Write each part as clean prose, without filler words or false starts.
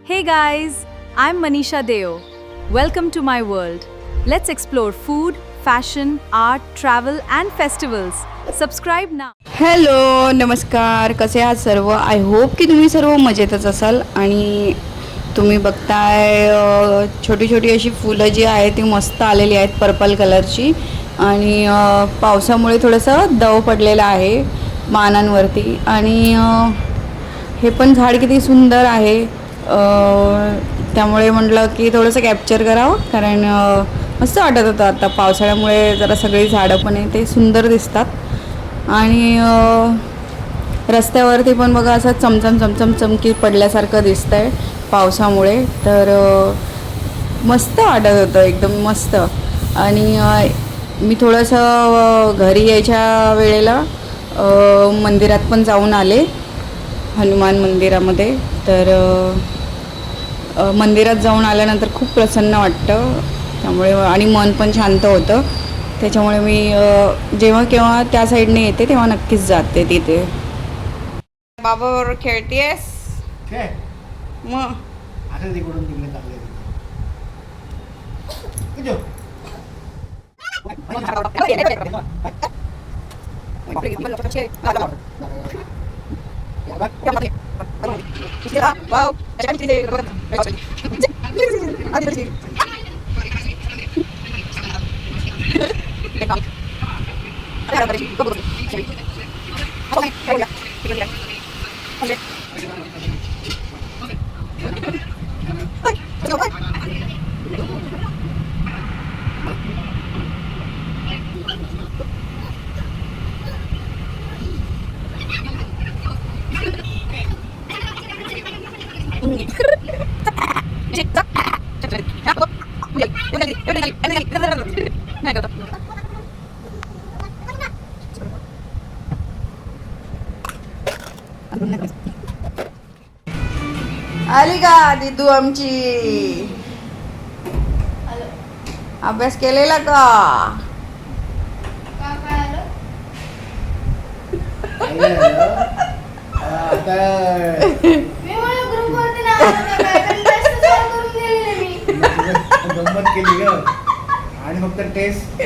Hey guys, I'm Manisha Deo. Welcome to my world. Let's explore food, fashion, art, travel and festivals. Subscribe now. Hello नमस्कार, कसे आहात सर्व. I hope की तुम्ही सर्व मजेतच असाल आणि तुम्ही बघताय छोटी छोटी अशी फुलं जी आहेत ती मस्त आलेली आहेत पर्पल कलरची आणि पावसामुळे थोडंसं दव पडलेलं आहे पानांवरती आणि हे पण झाड किती सुंदर आहे. त्यामुळे म्हटलं की थोडंसं कॅप्चर करावं कारण मस्त वाटत होतं. आता पावसाळ्यामुळे जरा सगळी झाडं पण आहे ते सुंदर दिसतात आणि रस्त्यावरती पण बघा असं चमचम चमचम चमकी पडल्यासारखं दिसतं आहे पावसामुळे. तर मस्त वाटत होतं एकदम मस्त. आणि मी थोडंसं घरी यायच्या वेळेला मंदिरात पण जाऊन आले, हनुमान मंदिरामध्ये. तर मंदिरात जाऊन आल्यानंतर खूप प्रसन्न वाटतं त्यामुळे आणि मन पण शांत होतं. त्याच्यामुळे मी जेव्हा केव्हा त्या साईडने येते तेव्हा नक्कीच जाते तिथे. बाबाबरोबर खेळतेस मग? असं तिकडून तिकडे चालले आली का दिदू आमची? अभ्यास केलेला का? आता गंमत केली ग आणि फक्त टेस्ट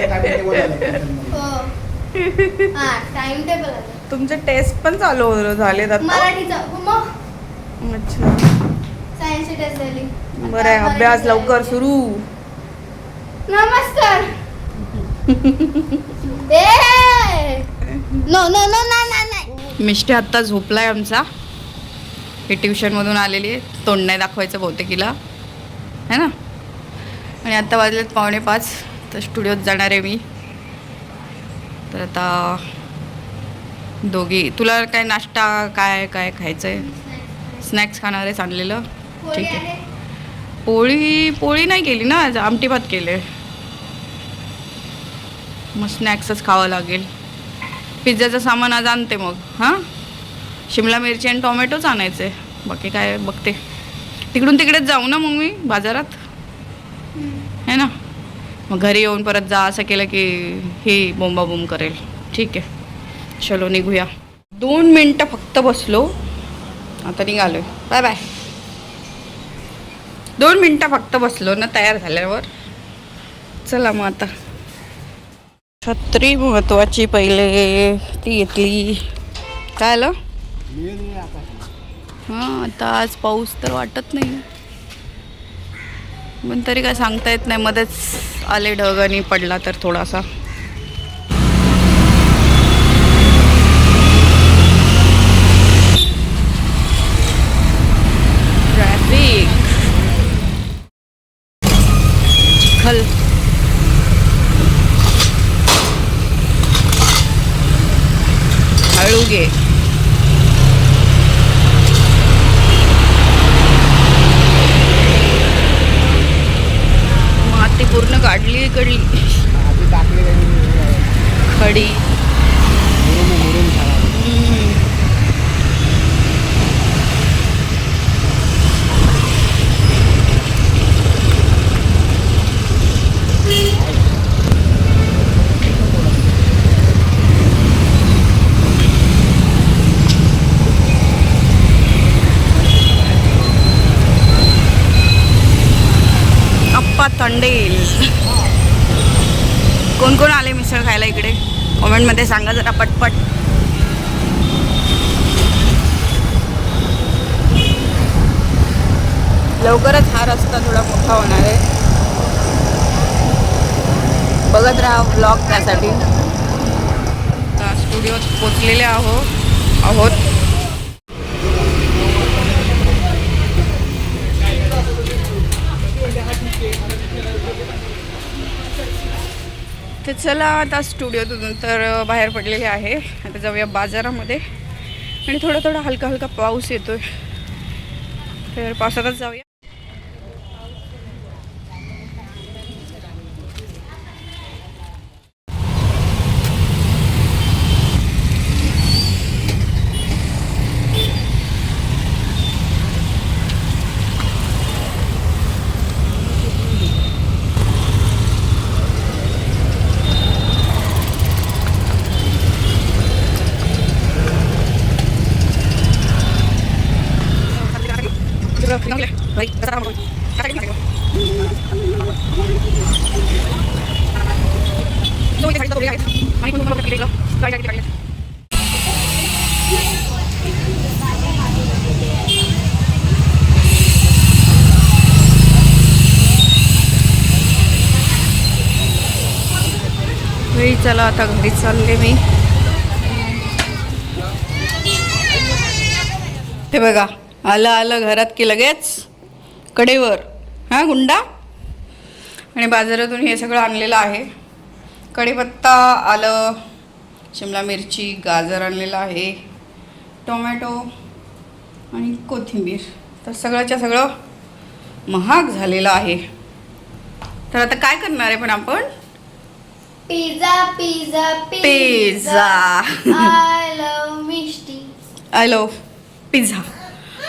टाइम टेबल तुमचे टेस्ट पण चालू झालेत आता? मराठीचा अच्छा, सायन्सची टेस्ट झाली. बरं आहे. अभ्यास लवकर सुरू. नमस्कार. नो नो नो नाही. मिष्टी आत्ता झोपलाय आमचा. हे ट्युशनमधून आलेली आहे. तोंड नाही दाखवायचं बहुतेक हिला, है ना. आणि आत्ता वाजलेत 4:45. तर स्टुडिओत जाणार आहे मी. तर आता दोघी, तुला काय नाश्ता काय काय खायचं आहे? स्नॅक्स खाणार आहेस आणलेलं? ठीक आहे. पोळी नाही केली ना आज, आमटी भात केले. मग स्नॅक्सच खावं लागेल. पिझ्झाचं सामान आज आणते मग. हां, शिमला मिरची आणि टोमॅटोच आणायचे, बाकी काय बघते. तिकडून तिकडेच जाऊ ना मग मी बाजारात, है ना. मग घरी येऊन परत जा असं केलं की ही बोंबाबोंब करेल. ठीक आहे, चलो निघूया. 2 मिनटं फक्त बसलो, आता निघालोय. Bye bye. 2 मिनटं फक्त बसलो ना तयार झाल्यावर. चला मग आता. छत्री महत्वाची पहिले ती घेतली. काय आलं? हां, आता आज पाऊस तर वाटत नाही, पण तरी काय सांगता येत नाही. मध्येच आले ढग आणि पडला तर थोडासा. ट्रॅफिक, चिखल. हळू घे. माती पूर्ण काढली इकडली, खडी. संडे कोण कोण आले मिसळ खायला इकडे कमेंटमध्ये सांगा जरा पटपट. लवकरच हा रस्ता थोडा मोठा होणार आहे, बघत राहा व्लॉग त्यासाठी. स्टुडिओत पोचलेले आहोत. तर चला आता स्टुडिओतून तर बाहेर पडलेले आहे. आता जाऊया बाजारामध्ये आणि थोडा हलका पाऊस येतोय, तर पावसातच जाऊया. चला आता घरी चालले मी. हे बघा आलं घरात की लगेच कडेवर हां गुंडा. आणि बाजारातून हे सगळं आणलेलं आहे. कढीपत्ता, आलं, शिमला मिरची, गाजर आणलेलं आहे, टोमॅटो आणि कोथिंबीर. तर सगळंच्या सगळं महाग झालेलं आहे. तर आता काय करणार आहे पण आपण pizza. I love Mishti. I love pizza.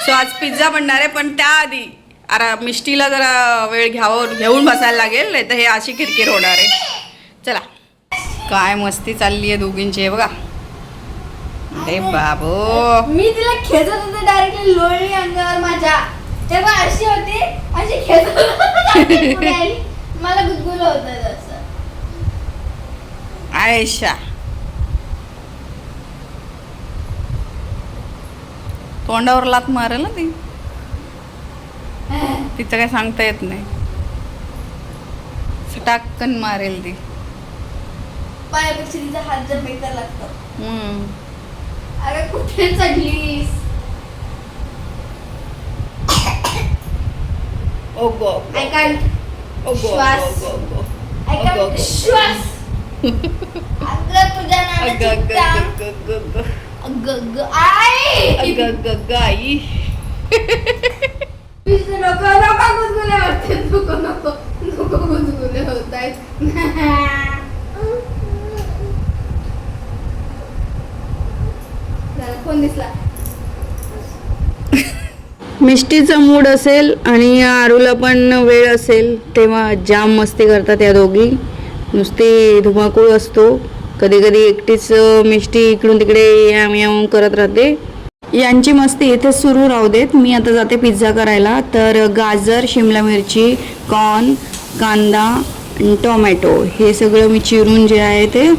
So आज पिझ्झा बनणार आहे, पण त्याआधी मिष्टीला जरा वेळ घेऊन बसायला लागेल, नाही तर हे अशी किरकिर होणार आहे. चला काय मस्ती चालली आहे दोघींची बघा. अरे बाबो, मी तिला खेचत होते, डायरेक्टली लोळली अंगावर माझ्या. तेव्हा अशी होती, अशी खेचत होती. मला गुदगुलं होतं जसं. आयशा तोंडावर लात मारेल ना ती, तिचं काय सांगता येत नाही. सटाकन मारेल ती. पायापेक्षा तिचा हात जर बेकार लागतो. अरे कुठे चढलीस? I can't श्वास. I can't श्वास. अगं तुझ्या नावाची टांग. आई नको गुदगुले होते. नको गुदगुले होत आहेत. कोण दिसला? मिष्टीचा मूड असेल आणि आरूला पण वेळ असेल तेव्हा जाम मस्ती करतात या दोघी. नुसती धुमाकूळ असतो. कधी कधी एकटीच मिष्टी इकडून तिकडे याम करत राहते. यांची मस्ती इथे सुरू राहू देत. मी आता जाते पिझ्झा करायला. तर गाजर, शिमला मिरची, कॉर्न, कांदा आणि टोमॅटो हे सगळं मी चिरून जे आहे ते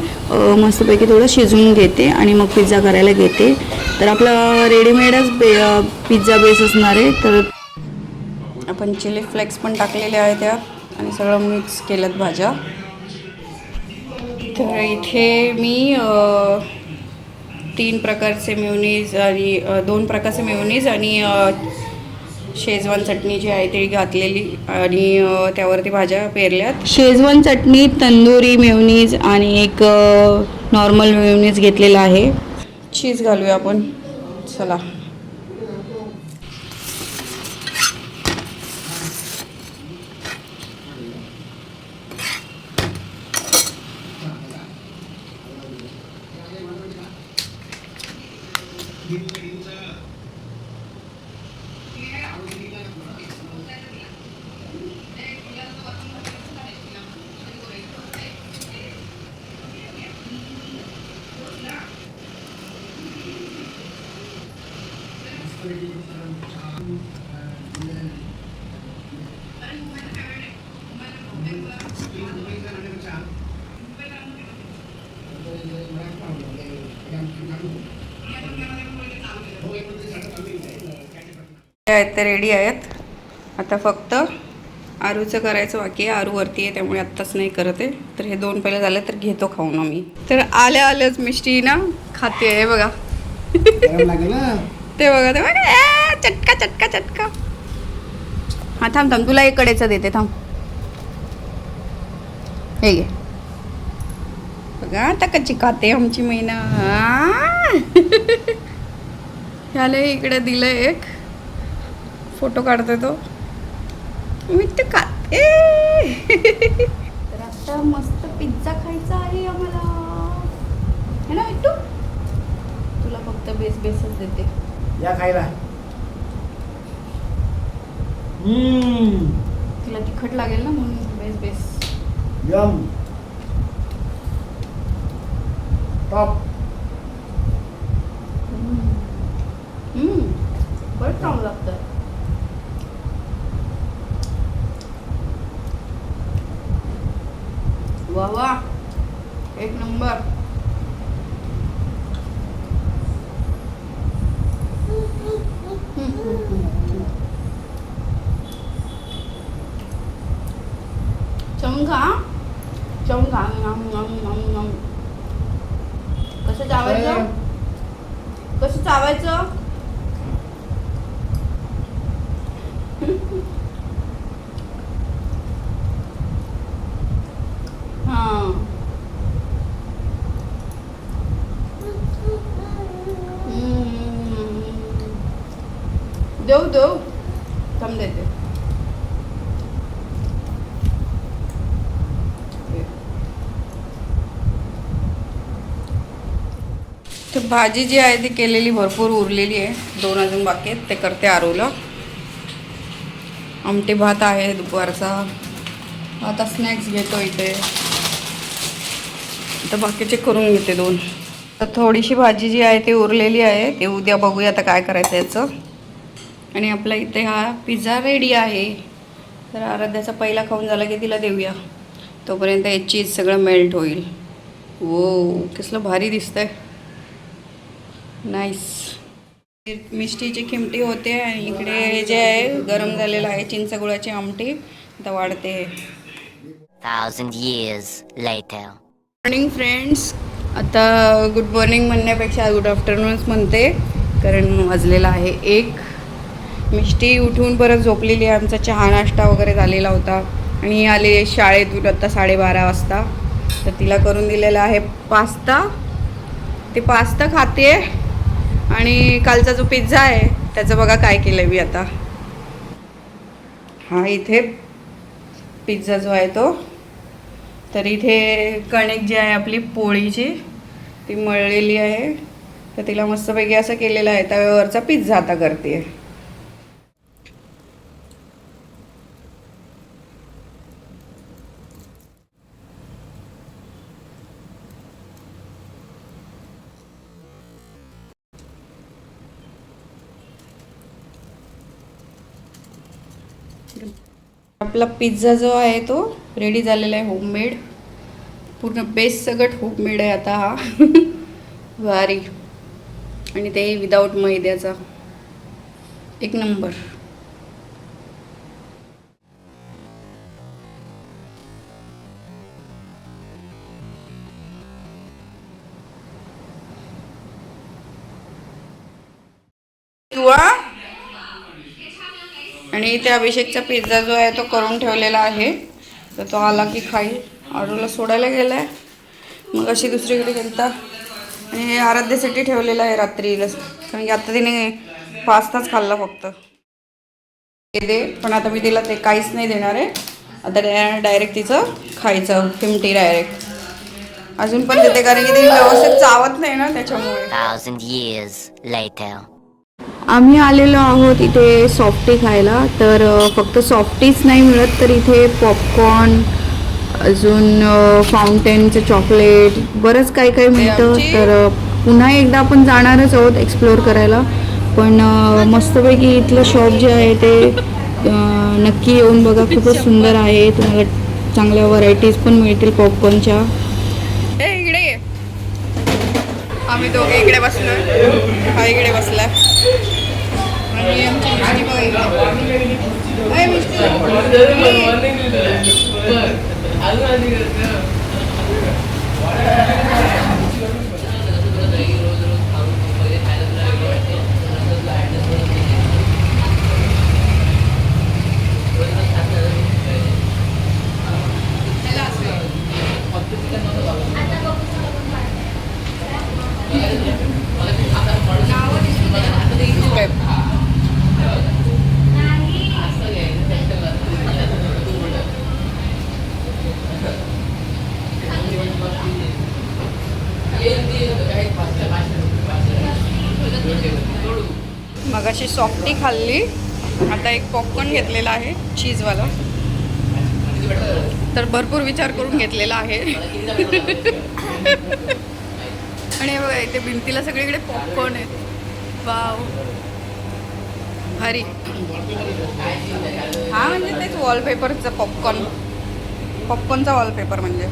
मस्तपैकी थोडं शिजवून घेते आणि मग पिझ्झा करायला घेते. तर आपला रेडीमेडच पिझ्झा बेस असणार आहे. तर आपण चिली फ्लेक्स पण टाकलेले आहे त्यात आणि सगळं मिक्स केलं भाज्या. तर इथे मी 3 प्रकारचे मेयोनीज आणि 2 प्रकारचे मेयोनीज आणि शेजवान चटणी जी आहे ती घातलेली आणि त्यावरती भाज्या पेरल्यात. शेजवान चटणी, तंदुरी मेयोनीज आणि एक नॉर्मल मेयोनीज घेतलेला आहे. चीज घालूया आपण. चला आहेत ते रेडी आहेत. आता फक्त आरूचं करायचं बाकी आहे. आरू वरती आहे त्यामुळे आत्ताच नाही करत आहे. तर हे 2 पहिले झाले तर घेतो खाऊन आम्ही. तर आल्याच मिष्टी ना खाते आहे बघा. गरम लागेल ना. ते बघा ते बघा चटका चटका चटका. हा थांब थांब तुला एक कडेचं देते थांब. हे घे बघा आता कच्ची खाते आमची मैना. ह्याला इकडे दिलं एक फोटो काढते तो मी ते खाते. तर आता मस्त पिझ्झा खायचा आहे आम्हाला है ना मिट्टू. तुला फक्त बेसच देते. या खायला. तिला तिखट लागेल ना म्हणून बेस. यम. टॉप. बरं चांगलं लागतं. वा वा एक नंबर. चमका चमका. कसं चावायचं कसं चावायचं. हां देऊ थांब देते. तर भाजी जी आहे ती केलेली भरपूर उरलेली आहे. 2 अजून बाकी आहेत ते करते आरूला. आमटी भात आहे दुपारचा. आता स्नॅक्स घेतो इथे. आता बाकीचे करून घेते 2. तर थोडीशी भाजी जी आहे ती उरलेली आहे. ते उद्या बघूया आता काय करायचं याचं. आणि आपला इथे हा पिझ्झा रेडी आहे. तर आराध्याचा पहिला खाऊन झाला की तिला देऊया. तोपर्यंत हे चीज सगळं मेल्ट होईल. वो कसलं भारी दिसतंय. नाईस. मिष्टीची खिमटी होते आणि इकडे जे आहे गरम झालेलं आहे चिंचगुळाची आमटी आता वाढते. 1,000 years later. Morning friends. आता गुड मॉर्निंग म्हणण्यापेक्षा गुड आफ्टरनूनच म्हणते कारण वाजलेला आहे 1. मिष्टी उठून परत झोपलेली आहे. आमचा चहा नाश्ता वगैरे झालेला होता आणि आले शाळेतून आता 12:30 वाजता. तर तिला करून दिलेला आहे पास्ता. ते पास्ता खाते आणि कालचा जो पिझ्झा आहे त्याचं बघा काय केलं मी आता. हा इथे पिझ्झा जो आहे तो. तर इथे कणिक जी आहे आपली पोळीची ती मळलेली आहे. तर तिला मस्तपैकी असं केलेलं आहे. तव्यावरचा पिझ्झा आता करते. आपला पिझ्झा जो आहे तो रेडी झालेला आहे. होममेड पूर्ण बेस सगळं होममेड आहे आता हा. भारी. आणि ते विदाऊट मैद्याचा. एक नंबर. आणि इथे अभिषेकचा पिझ्झा जो आहे तो करून ठेवलेला आहे. तर तो आला की खाईल. आरूला सोडायला गेला आहे मग अशी दुसरीकडे गेलता. आणि हे आराध्यासाठी ठेवलेलं आहे रात्रीला कारण की आता तिने पास्ताच खाल्ला फक्त. दे पण आता मी तिला ते काहीच नाही देणार आहे. आता डायरेक्ट तिचं खायचं खिमटी डायरेक्ट. अजून पण देते कारण की ती व्यवस्थित चावत नाही ना त्याच्यामुळे. 1,000 years later. आम्ही आलेलो आहोत इथे सॉफ्टी खायला. तर फक्त सॉफ्टीच नाही मिळत तर इथे पॉपकॉर्न अजून फाउंटेनचं चॉकलेट बरंच काही काही मिळतं. तर पुन्हा एकदा आपण जाणारच आहोत एक्सप्लोअर करायला. पण मस्तपैकी इथलं शॉप जे आहे ते नक्की येऊन बघा. खूपच सुंदर आहे. तुम्हाला चांगल्या व्हरायटीज पण मिळतील पॉपकॉर्नच्या. इकडे आम्ही दोघे इकडे बसलो. हा इकडे बसला ही आमची मिष्टी बघितली. अय मिष्टी. मगाशी सॉफ्टी खाल्ली, आता एक पॉपकॉर्न घेतलेला आहे चीजवाला. तर भरपूर विचार करून घेतलेला आहे. आणि हे बघा इथे भिंतीला सगळीकडे पॉपकॉर्न आहेत. वाव भारी. हा म्हणजे तेच वॉलपेपरचा पॉपकॉर्नचा वॉलपेपर म्हणजे.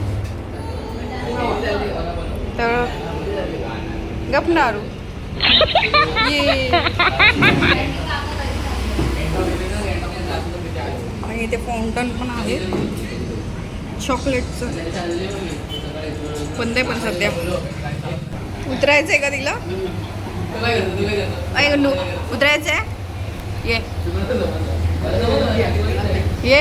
तर गपनारू ये. आणि इथे फाउंटन पण आहे चॉकलेटचं. बंद आहे पण सध्या. उतरायचं आहे का तिला? अय गंडू उतरायचं आहे. ये ये